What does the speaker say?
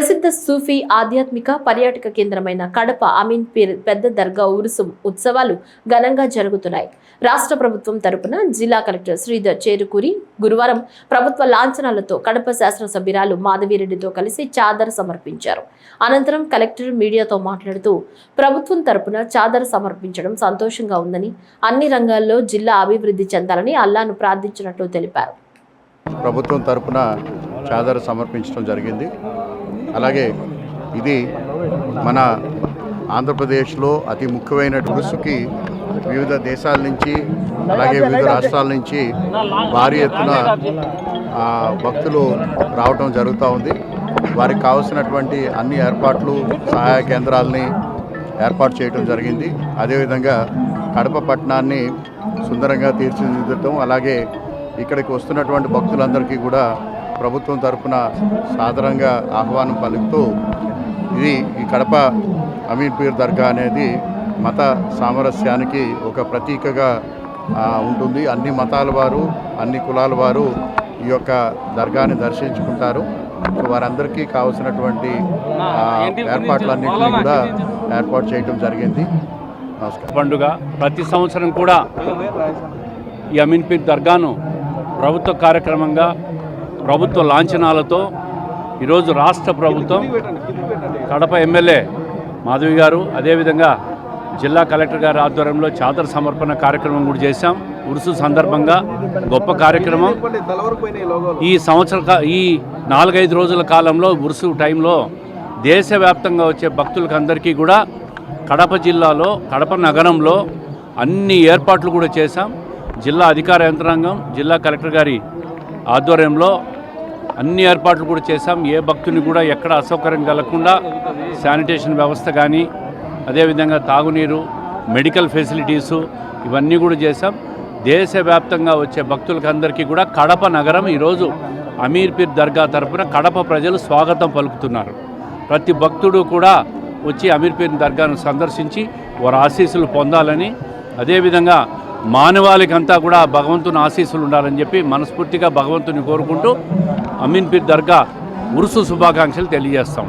ప్రసిద్ధ సూఫీ ఆధ్యాత్మిక పర్యాటక కేంద్రమైన కడప అమీన్ పీర్ పెద్ద దర్గా ఉరుసు ఉత్సవాలు ఘనంగా జరుగుతున్నాయి. రాష్ట్ర ప్రభుత్వం తరపున జిల్లా కలెక్టర్ శ్రీధర్ చేరుకూరి గురువారం ప్రభుత్వ లాంఛనాలతో కడప శాసనసభ్యురాలు మాధవిరెడ్డితో కలిసి చాదర్ సమర్పించారు. అనంతరం కలెక్టర్ మీడియాతో మాట్లాడుతూ ప్రభుత్వం తరపున చాదర్ సమర్పించడం సంతోషంగా ఉందని, అన్ని రంగాల్లో జిల్లా అభివృద్ధి చెందాలని అల్లాను ప్రార్థించినట్లు తెలిపారు. ప్రభుత్వం తరపున చాదర్ సమర్పించడం జరిగింది. అలాగే ఇది మన ఆంధ్రప్రదేశ్లో అతి ముఖ్యమైన ఉరుసుకి వివిధ దేశాల నుంచి అలాగే వివిధ రాష్ట్రాల నుంచి భారీ ఎత్తున భక్తులు రావటం జరుగుతూ ఉంది. వారికి కావాల్సినటువంటి అన్ని ఏర్పాట్లు సహాయ కేంద్రాలని ఏర్పాటు చేయడం జరిగింది. అదేవిధంగా కడప పట్టణాన్ని సుందరంగా తీర్చిదిద్దటం, అలాగే ఇక్కడికి వస్తున్నటువంటి భక్తులందరికీ కూడా ప్రభుత్వం తరఫున సాదరంగా ఆహ్వానం పలుకుతూ ఈ కడప అమీన్ పీర్ దర్గా అనేది మత సామరస్యానికి ఒక ప్రతీకగా ఉంటుంది. అన్ని మతాల వారు, అన్ని కులాల వారు ఈ యొక్క దర్గాని దర్శించుకుంటారు. వారందరికీ కావాల్సినటువంటి ఏర్పాట్లన్నింటినీ కూడా ఏర్పాటు చేయడం జరిగింది. నమస్కారం. పండుగ ప్రతి సంవత్సరం కూడా ఈ అమీన్ పీర్ దర్గాను ప్రభుత్వ కార్యక్రమంగా ప్రభుత్వ లాంఛనాలతో ఈరోజు రాష్ట్ర ప్రభుత్వం కడప ఎమ్మెల్యే మాధవి గారు, అదేవిధంగా జిల్లా కలెక్టర్ గారి ఆధ్వర్యంలో చాదర్ సమర్పణ కార్యక్రమం కూడా చేశాం. ఉరుసు సందర్భంగా గొప్ప కార్యక్రమం. ఈ 4-5 రోజుల కాలంలో ఉరుసు టైంలో దేశవ్యాప్తంగా వచ్చే భక్తులకు అందరికీ కూడా కడప జిల్లాలో, కడప నగరంలో అన్ని ఏర్పాట్లు కూడా చేశాం. జిల్లా అధికార యంత్రాంగం, జిల్లా కలెక్టర్ గారి ఆధ్వర్యంలో అన్ని ఏర్పాట్లు కూడా చేశాం. ఏ భక్తుని కూడా ఎక్కడ అసౌకర్యం కలగకుండా శానిటేషన్ వ్యవస్థ కానీ, అదేవిధంగా తాగునీరు, మెడికల్ ఫెసిలిటీసు ఇవన్నీ కూడా చేశాం. దేశవ్యాప్తంగా వచ్చే భక్తులకు అందరికీ కూడా కడప నగరం ఈరోజు అమీర్ పీర్ దర్గా తరపున కడప ప్రజలు స్వాగతం పలుకుతున్నారు. ప్రతి భక్తుడు కూడా వచ్చి అమీర్ పీర్ దర్గాను సందర్శించి వారి ఆశీస్సులు పొందాలని, అదేవిధంగా మానవాళికంతా కూడా భగవంతుని ఆశీస్సులు ఉండాలని చెప్పి మనస్ఫూర్తిగా భగవంతుని కోరుకుంటూ అమీన్ పీర్ దర్గా ఉరుసు శుభాకాంక్షలు తెలియజేస్తాం.